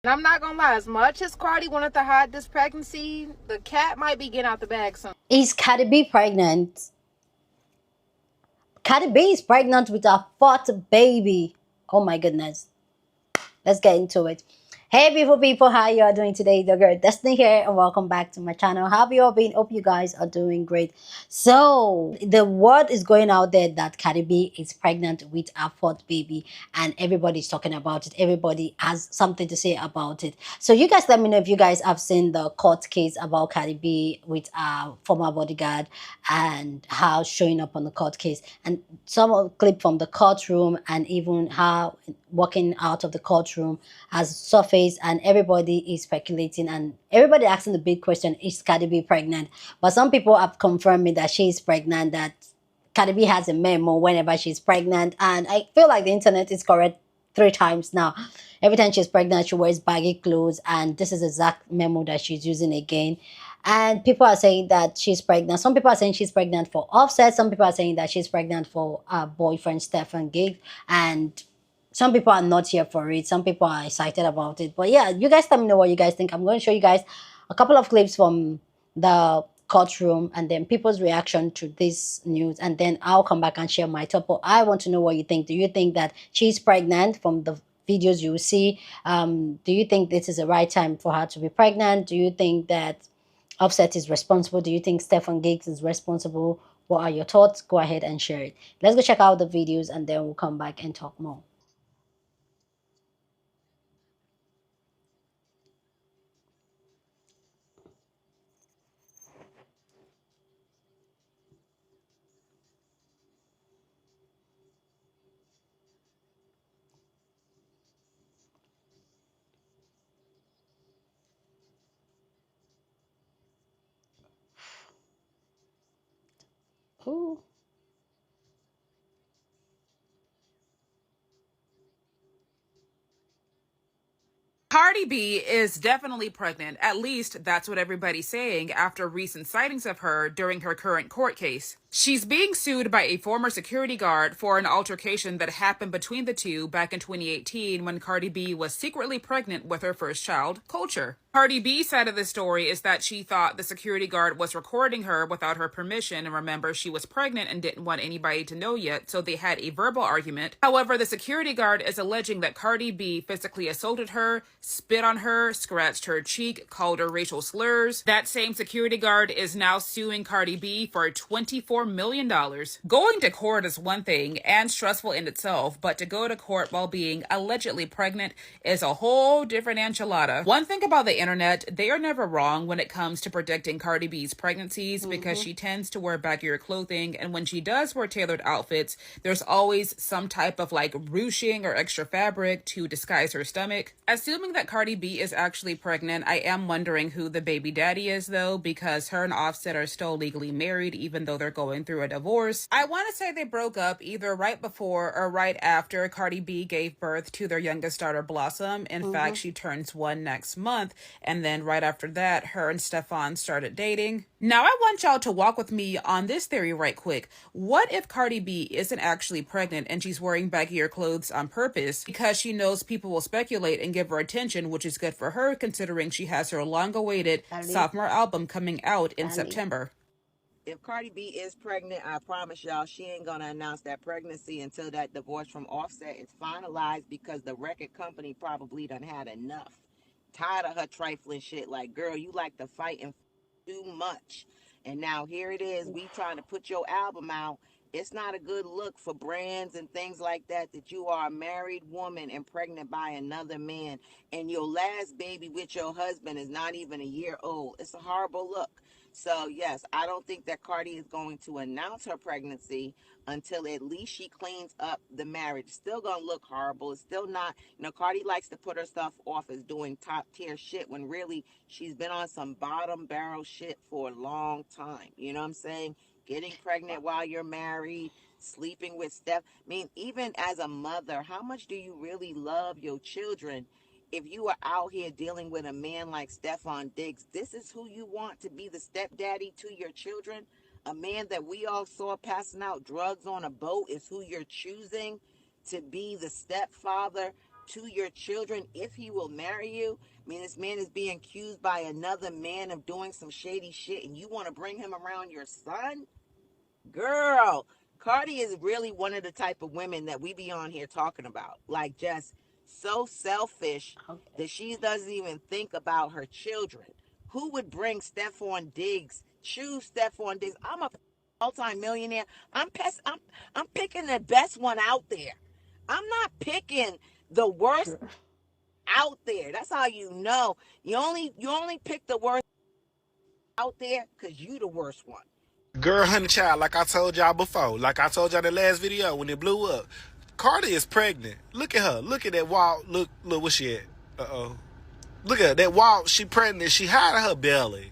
And I'm not gonna lie, as much as Cardi wanted to hide this pregnancy, the cat might be getting out the bag soon. Is Cardi B pregnant? Cardi B is pregnant with a fourth baby. Oh my goodness. Let's get into it. Hey beautiful people, how you all doing today? The girl Destiny here and welcome back to my channel. How have you all been? Hope you guys are doing great. So the word is going out there that Cardi B is pregnant with a fourth baby and everybody's talking about it. Everybody has something to say about it. So you guys let me know if you guys have seen the court case about Cardi B with a former bodyguard and how showing up on the court case and some clip from the courtroom and even how walking out of the courtroom has surfaced and everybody is speculating and everybody asking the big question, is Cardi B pregnant? But some people have confirmed me that she is pregnant, that Cardi B has a memo whenever she's pregnant, and I feel like the internet is correct 3 times now. Every time she's pregnant, she wears baggy clothes, and this is the exact memo that she's using again. And people are saying that she's pregnant. Some people are saying she's pregnant for Offset. Some people are saying that she's pregnant for her boyfriend Stefan Gig. And some people are not here for it. Some people are excited about it. But yeah, you guys let me know what you guys think. I'm going to show you guys a couple of clips from the courtroom and then people's reaction to this news. And then I'll come back and share my top. But I want to know what you think. Do you think that she's pregnant from the videos you see? Do you think this is the right time for her to be pregnant? Do you think that Offset is responsible? Do you think Stefan Giggs is responsible? What are your thoughts? Go ahead and share it. Let's go check out the videos and then we'll come back and talk more. Ooh. Cardi B is definitely pregnant. At least that's what everybody's saying after recent sightings of her during her current court case. She's being sued by a former security guard for an altercation that happened between the two back in 2018 when Cardi B was secretly pregnant with her first child, Culture. Cardi B's side of the story is that she thought the security guard was recording her without her permission, and remember, she was pregnant and didn't want anybody to know yet, so they had a verbal argument. However, the security guard is alleging that Cardi B physically assaulted her, spit on her, scratched her cheek, called her racial slurs. That same security guard is now suing Cardi B for $24 million. Going to court is one thing and stressful in itself, but to go to court while being allegedly pregnant is a whole different enchilada. One thing about the internet, they are never wrong when it comes to predicting Cardi B's pregnancies because she tends to wear baggier clothing, and when she does wear tailored outfits, there's always some type of like ruching or extra fabric to disguise her stomach. Assuming that Cardi B is actually pregnant, I am wondering who the baby daddy is though, because her and Offset are still legally married even though they're going through a divorce. I want to say they broke up either right before or right after Cardi B gave birth to their youngest daughter Blossom. In fact, she turns 1 next month, and then right after that, her and Stefan started dating. Now I want y'all to walk with me on this theory right quick. What if Cardi B isn't actually pregnant and she's wearing baggier clothes on purpose because she knows people will speculate and give her attention, which is good for her considering she has her long-awaited sophomore album coming out in September. If Cardi B is pregnant, I promise y'all she ain't gonna announce that pregnancy until that divorce from Offset is finalized because the record company probably done had enough. Tired of her trifling shit. Like, girl, you like to fight and too much. And now here it is, we trying to put your album out. It's not a good look for brands and things like that that you are a married woman and pregnant by another man and your last baby with your husband is not even a year old. It's a horrible look. So yes, I don't think that Cardi is going to announce her pregnancy until at least she cleans up the marriage. It's still gonna look horrible. It's still not, Cardi likes to put herself off as doing top tier shit when really she's been on some bottom barrel shit for a long time. You know what I'm saying? Getting pregnant while you're married, sleeping with Steph. I mean, even as a mother, how much do you really love your children? If you are out here dealing with a man like Stefan Diggs, this is who you want to be the stepdaddy to your children. A man that we all saw passing out drugs on a boat is who you're choosing to be the stepfather to your children if he will marry you. I mean, this man is being accused by another man of doing some shady shit, and you want to bring him around your son? Girl, Cardi is really one of the type of women that we be on here talking about. Like, just so selfish Okay. that she doesn't even think about her children. Who would bring Stephon Diggs? Choose Stephon Diggs. I'm a multi-millionaire. I'm picking the best one out there. I'm not picking the worst True. out there. That's how you know. You only pick the worst out there because you the worst one. Girl, honey child, like I told y'all before, like I told y'all in the last video when it blew up, Cardi is pregnant. Look at her. Look at that wall. Look, where she at? Uh-oh. Look at that wall. She pregnant. She hiding her belly.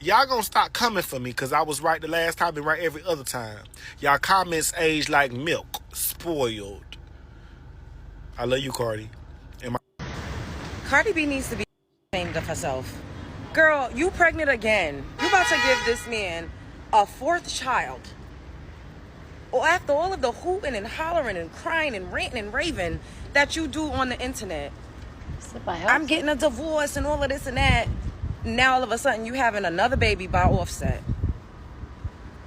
Y'all gonna stop coming for me because I was right the last time and right every other time. Y'all comments age like milk. Spoiled. I love you, Cardi. Cardi B needs to be ashamed of herself. Girl, you pregnant again. You about to give this man a fourth child. Or after all of the hooting and hollering and crying and ranting and raving that you do on the internet. I'm getting a divorce and all of this and that. Now all of a sudden you having another baby by Offset.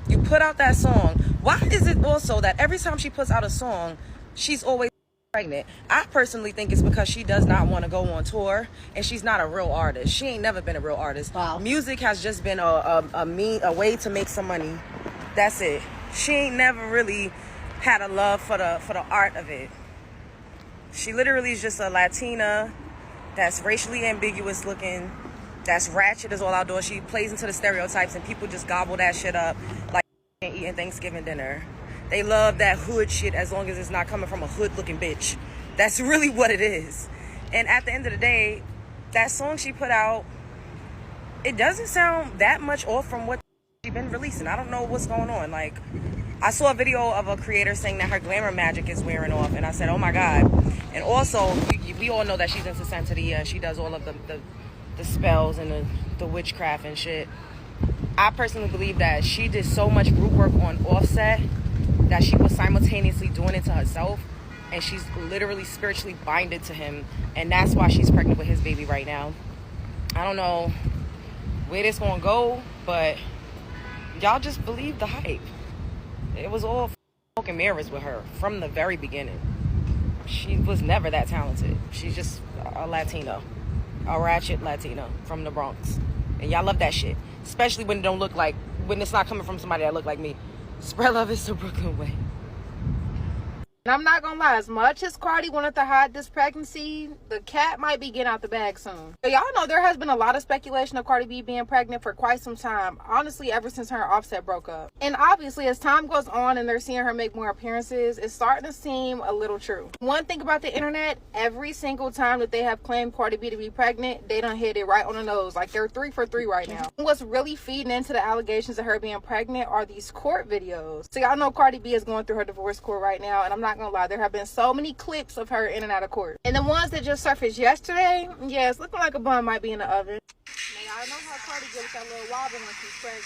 You put out that song. Why is it also that every time she puts out a song, she's always pregnant? I personally think it's because she does not want to go on tour and she's not a real artist. She ain't never been a real artist. Wow. Music has just been a way to make some money. That's it. She ain't never really had a love for the art of it. She literally is just a Latina that's racially ambiguous looking, that's ratchet as all outdoors. She plays into the stereotypes and people just gobble that shit up like eating Thanksgiving dinner. They love that hood shit as long as it's not coming from a hood looking bitch. That's really what it is. And at the end of the day, that song she put out, it doesn't sound that much off from what she's been releasing. I don't know what's going on. Like, I saw a video of a creator saying that her glamour magic is wearing off, and I said, oh my God. And also, we all know that she's into Santeria and she does all of the spells and the witchcraft and shit. I personally believe that she did so much root work on Offset that she was simultaneously doing it to herself, and she's literally spiritually binded to him, and that's why she's pregnant with his baby right now. I don't know where this gonna go, but y'all just believe the hype. It was all smoke mirrors with her from the very beginning. She was never that talented. She's just a Latino, a ratchet Latino from the Bronx, and y'all love that shit, especially when it don't look like, when it's not coming from somebody that look like me. Spread love is the Brooklyn way. And I'm not gonna lie, as much as Cardi wanted to hide this pregnancy, the cat might be getting out the bag soon. So y'all know there has been a lot of speculation of Cardi B being pregnant for quite some time. Honestly, ever since her and Offset broke up. And obviously, as time goes on and they're seeing her make more appearances, it's starting to seem a little true. One thing about the internet, every single time that they have claimed Cardi B to be pregnant, they done hit it right on the nose. Like, they're 3 for 3 right now. What's really feeding into the allegations of her being pregnant are these court videos. So y'all know Cardi B is going through her divorce court right now, and I'm not gonna lie, there have been so many clips of her in and out of court. And the ones that just surfaced yesterday, yeah, it's looking like a bun might be in the oven. Now y'all know how Cardi gets that little wobble when she's pregnant.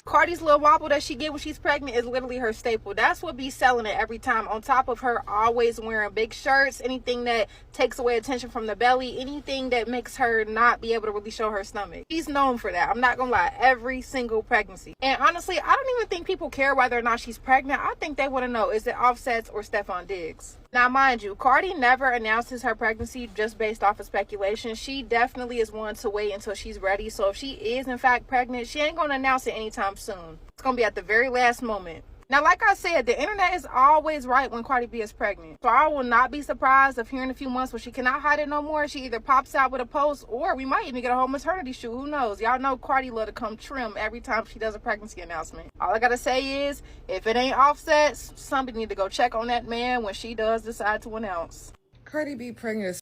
Cardi's little wobble that she get when she's pregnant is literally her staple. That's what be selling it every time. On top of her always wearing big shirts, anything that takes away attention from the belly, anything that makes her not be able to really show her stomach. She's known for that. I'm not gonna lie, every single pregnancy. And honestly, I don't even think people care whether or not she's pregnant. I think they want to know, is it Offset's or Stephon Diggs? Now, mind you, Cardi never announces her pregnancy just based off of speculation. She definitely is one to wait until she's ready. So if she is in fact pregnant, she ain't gonna announce it anytime soon. It's gonna be at the very last moment. Now, like I said, the internet is always right when Cardi B is pregnant. So I will not be surprised if here in a few months when she cannot hide it no more, she either pops out with a post, or we might even get a whole maternity shoot. Who knows? Y'all know Cardi love to come trim every time she does a pregnancy announcement. All I gotta say is, if it ain't Offset, somebody need to go check on that man when she does decide to announce. Cardi B pregnant.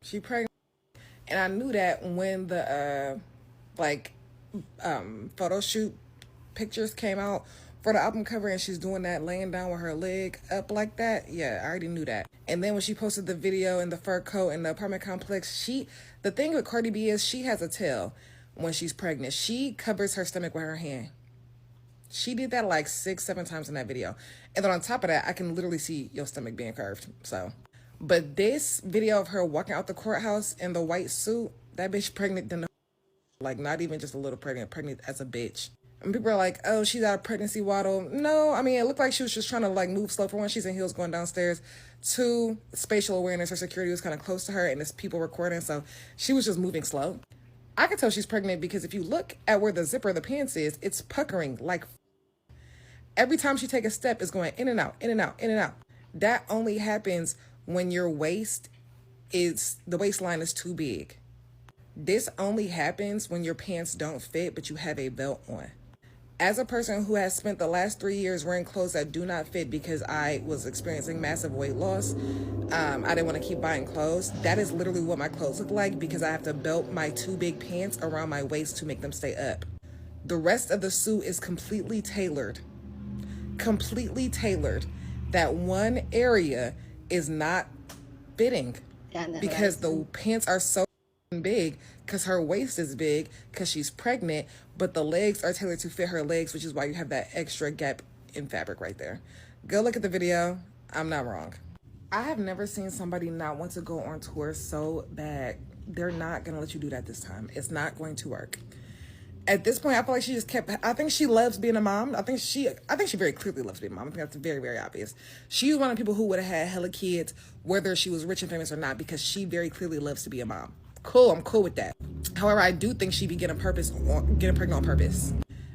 She pregnant, and I knew that when the photo shoot pictures came out for the album cover, and she's doing that laying down with her leg up like that. Yeah, I already knew that. And then when she posted the video in the fur coat in the apartment complex, the thing with Cardi B is she has a tail when she's pregnant. She covers her stomach with her hand. She did that like 6-7 times in that video. And then on top of that, I can literally see your stomach being curved. So, but this video of her walking out the courthouse in the white suit, that bitch pregnant than the, like, not even just a little pregnant as a bitch. And people are like, oh, she's out of pregnancy waddle. No, I mean, it looked like she was just trying to like move slow. For one, she's in heels going downstairs. Two, spatial awareness, her security was kind of close to her and there's people recording. So she was just moving slow. I can tell she's pregnant because if you look at where the zipper of the pants is, it's puckering like every time she take a step is going in and out, in and out, in and out. That only happens when your waist is, the waistline is too big. This only happens when your pants don't fit, but you have a belt on. As a person who has spent the last 3 years wearing clothes that do not fit because I was experiencing massive weight loss, I didn't want to keep buying clothes. That is literally what my clothes look like because I have to belt my too big pants around my waist to make them stay up. The rest of the suit is completely tailored. That one area is not fitting because the pants are so big because her waist is big because she's pregnant, but the legs are tailored to fit her legs, which is why you have that extra gap in fabric right there. Go look at the video. I'm not wrong. I have never seen somebody not want to go on tour so bad. They're not gonna let you do that this time. It's not going to work. At this point, I feel like she just kept, I think she loves being a mom. I think she very clearly loves being a mom. I think that's very, very obvious. She was one of the people who would have had hella kids, whether she was rich and famous or not, because she very clearly loves to be a mom. Cool, I'm cool with that. However, I do think she be getting pregnant on purpose.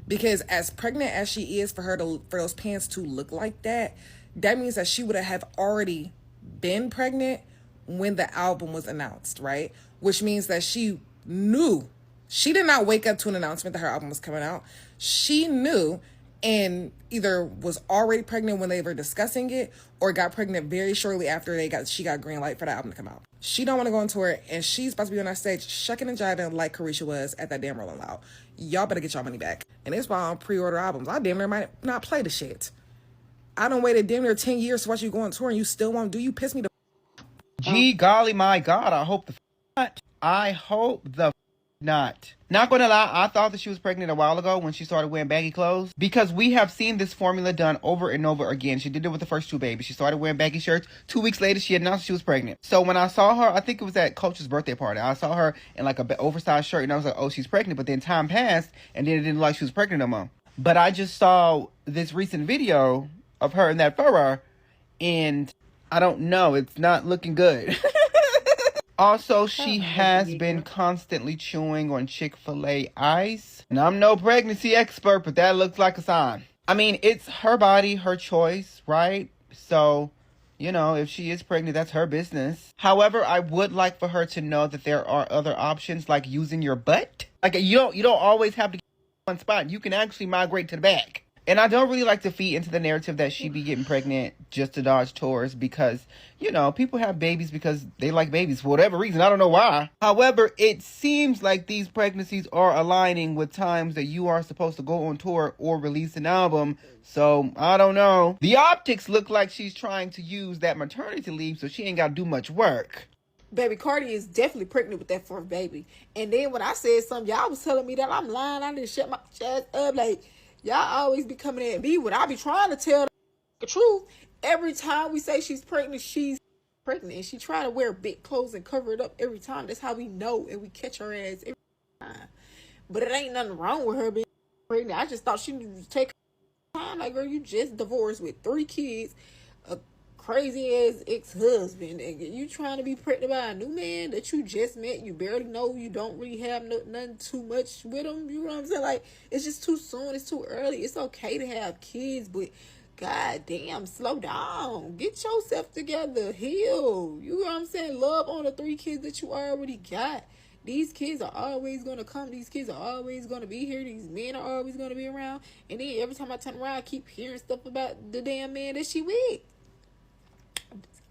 Because as pregnant as she is, for those pants to look like that, that means that she would have already been pregnant when the album was announced, right? Which means that she knew. She did not wake up to an announcement that her album was coming out. She knew and either was already pregnant when they were discussing it or got pregnant very shortly after she got green light for the album to come out. She don't want to go on tour and she's about to be on that stage shucking and jiving like Carisha was at that damn Rolling Loud. Y'all better get y'all money back. And it's why I don't pre-order albums. I damn near might not play the shit. I done waited damn near 10 years to watch you go on tour and you still won't do. You piss me the Gee golly, my God, I hope the not. I hope the not. Not gonna lie, I thought that she was pregnant a while ago when she started wearing baggy clothes because we have seen this formula done over and over again. She did it with the first two babies. She started wearing baggy shirts. 2 weeks later, she announced she was pregnant. So when I saw her, I think it was at Coach's birthday party. I saw her in like a oversized shirt and I was like, oh, she's pregnant. But then time passed and then it didn't look like she was pregnant no more. But I just saw this recent video of her in that furor and I don't know, it's not looking good. Also, she has been constantly chewing on Chick-fil-A ice. And I'm no pregnancy expert, but that looks like a sign. I mean, it's her body, her choice, right? So, you know, if she is pregnant, that's her business. However, I would like for her to know that there are other options, like using your butt. Like, you don't always have to get one spot. You can actually migrate to the back. And I don't really like to feed into the narrative that she be getting pregnant just to dodge tours because, you know, people have babies because they like babies for whatever reason. I don't know why. However, it seems like these pregnancies are aligning with times that you are supposed to go on tour or release an album. So, I don't know. The optics look like she's trying to use that maternity leave so she ain't got to do much work. Baby, Cardi is definitely pregnant with that fourth baby. And then when I said something, y'all was telling me that I'm lying. I didn't shut my chest up. Like, y'all always be coming at me when I be trying to tell the truth. Every time we say she's pregnant, and she try to wear big clothes and cover it up every time. That's how we know and we catch her ass every time. But it ain't nothing wrong with her being pregnant. I just thought she needed to take her time. Like, girl, you just divorced with 3 kids, a crazy ass ex-husband, and you trying to be pregnant by a new man that you just met. You barely know. You don't really have nothing too much with him. You know what I'm saying? Like, it's just too soon. It's too early. It's okay to have kids, but god damn, slow down. Get yourself together. Heal. You know what I'm saying? Love on the 3 kids that you already got. These kids are always going to come. These kids are always going to be here. These men are always going to be around. And then every time I turn around, I keep hearing stuff about the damn man that she with.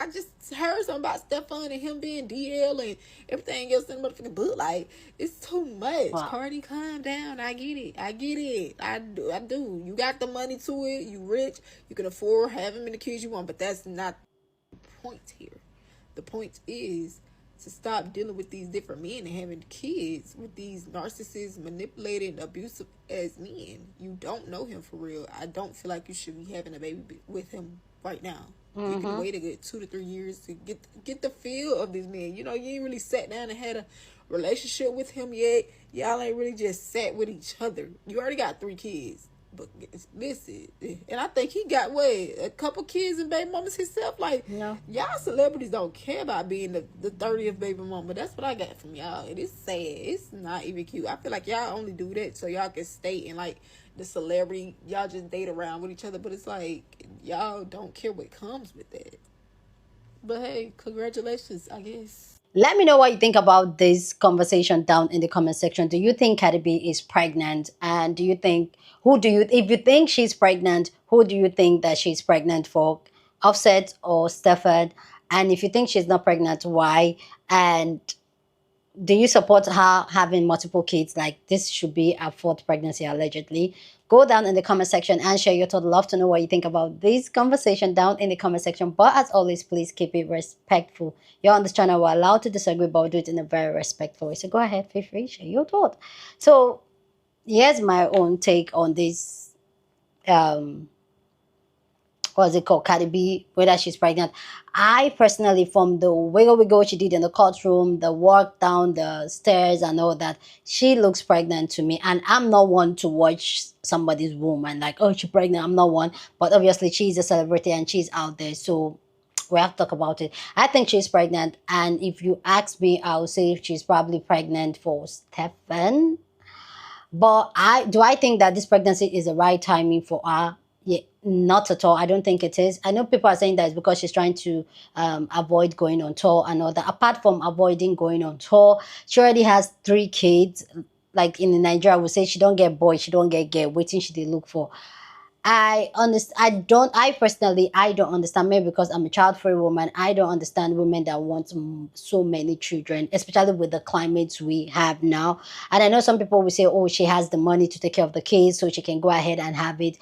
I just heard something about Stefan and him being DL and everything else in the motherfucking book. Like, it's too much. Wow. Cardi, calm down. I get it. I do. You got the money to it. You rich. You can afford however many kids you want. But that's not the point here. The point is to stop dealing with these different men and having kids with these narcissists, manipulated, abusive as men. You don't know him for real. I don't feel like you should be having a baby with him right now. You can wait a good 2 to 3 years to get the feel of this man. You know, you ain't really sat down and had a relationship with him yet. Y'all ain't really just sat with each other. You already got 3 kids. But listen, and I think he got a couple kids and baby mamas himself. Like, No. y'all celebrities don't care about being the 30th baby mama. That's what I got from y'all. And it's sad. It's not even cute. I feel like y'all only do that so y'all can stay in like the celebrity. Y'all just date around with each other. But it's like y'all don't care what comes with that. But hey, congratulations, I guess. Let me know what you think about this conversation down in the comment section. Do you think Cardi B is pregnant? And do you think, if you think she's pregnant, who do you think that she's pregnant for? Offset or Stefan? And if you think she's not pregnant, why? And do you support her having multiple kids? Like, this should be a 4th pregnancy, allegedly. Go down in the comment section and share your thoughts. Love to know what you think about this conversation down in the comment section. But as always, please keep it respectful. You're on this channel, we're allowed to disagree, but do it in a very respectful way. So go ahead, feel free, share your thoughts. So here's my own take on this what's it called, Cardi B, whether she's pregnant. I personally, from the wiggle she did in the courtroom, the walk down the stairs and all that, she looks pregnant to me. And I'm not one to watch somebody's womb and like, oh, she's pregnant. I'm not one. But obviously she's a celebrity and she's out there. So we have to talk about it. I think she's pregnant. And if you ask me, I'll say she's probably pregnant for Stefan. But I think that this pregnancy is the right timing for her? Yeah, not at all. I don't think it is. I know people are saying that it's because she's trying to avoid going on tour and all that. Apart from avoiding going on tour, she already has 3 kids. Like in Nigeria, we say she don't get boy, she don't get girl. Waiting she did look for. I personally, I don't understand. Maybe because I'm a child-free woman, I don't understand women that want so many children, especially with the climate we have now. And I know some people will say, oh, she has the money to take care of the kids, so she can go ahead and have it.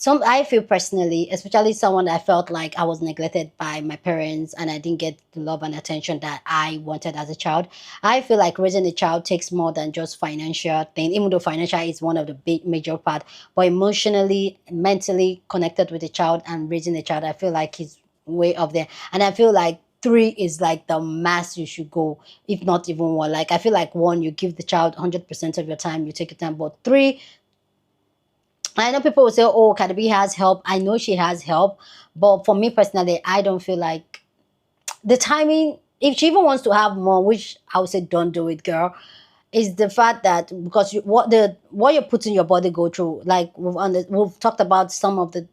I feel personally, especially someone that I felt like I was neglected by my parents and I didn't get the love and attention that I wanted as a child. I feel like raising a child takes more than just financial thing, even though financial is one of the big major part. But emotionally, mentally connected with a child and raising a child, I feel like it's way up there. And I feel like 3 is like the max you should go, if not even 1. Like, I feel like 1, you give the child 100% of your time, you take your time. But 3, I know people will say, oh, Cardi B has help. I know she has help. But for me personally, I don't feel like the timing, if she even wants to have more, which I would say don't do it, girl, is the fact that because what you're putting your body go through, like we've talked about some of the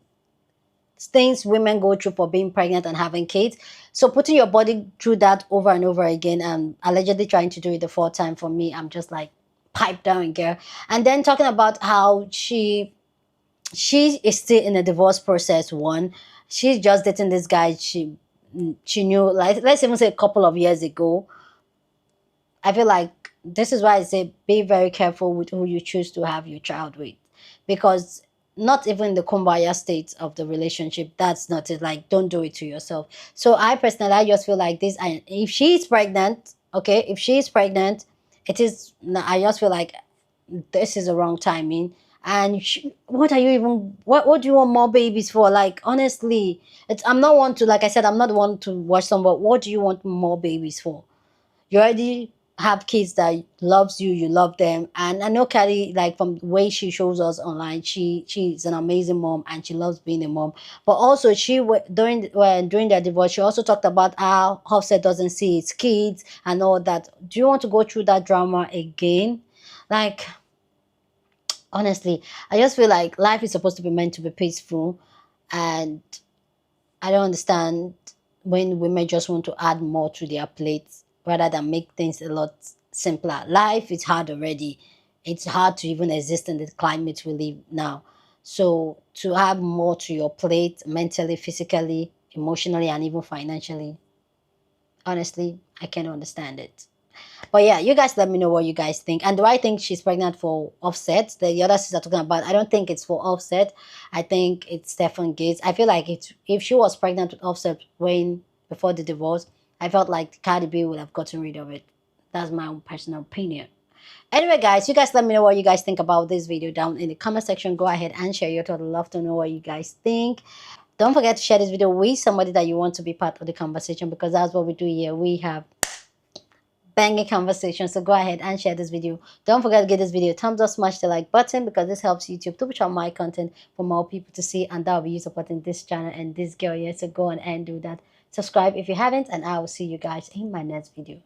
things women go through for being pregnant and having kids. So putting your body through that over and over again and allegedly trying to do it the 4th time, for me, I'm just like, pipe down, girl. And then talking about how she is still in a divorce process. 1, she's just dating this guy she knew, like, let's even say a couple of years ago. I feel like this is why I say be very careful with who you choose to have your child with, because not even the kumbaya state of the relationship, that's not it. Like, don't do it to yourself. So I personally, I just feel like this, and if she's pregnant, okay, if she's pregnant, it is, I just feel like this is the wrong timing. And what are you even, what do you want more babies for? Like, honestly, I'm not one to, like I said, I'm not one to watch somebody. What do you want more babies for? You already have kids that loves you, you love them. And I know Cardi, like, from the way she shows us online, she's an amazing mom and she loves being a mom. But also during their divorce, she also talked about how Offset doesn't see his kids and all that. Do you want to go through that drama again? Like, honestly, I just feel like life is supposed to be meant to be peaceful, and I don't understand when women just want to add more to their plates rather than make things a lot simpler. Life is hard already. It's hard to even exist in the climate we live now. So to add more to your plate mentally, physically, emotionally, and even financially, honestly, I can't understand it. But yeah, you guys let me know what you guys think. And do I think she's pregnant for Offset? The other sister talking about, I don't think it's for Offset. I think it's Stefan Gates. I feel like if she was pregnant with Offset before the divorce, I felt like Cardi B would have gotten rid of it. That's my own personal opinion. Anyway, guys, you guys let me know what you guys think about this video down in the comment section. Go ahead and share your thoughts. I'd love to know what you guys think. Don't forget to share this video with somebody that you want to be part of the conversation, because that's what we do here. We have banging conversation. So go ahead and share this video. Don't forget to give this video a thumbs up, smash the like button, because this helps YouTube to push out my content for more people to see, and that will be you supporting this channel and this girl here. So go on and do that. Subscribe if you haven't, and I will see you guys in my next video.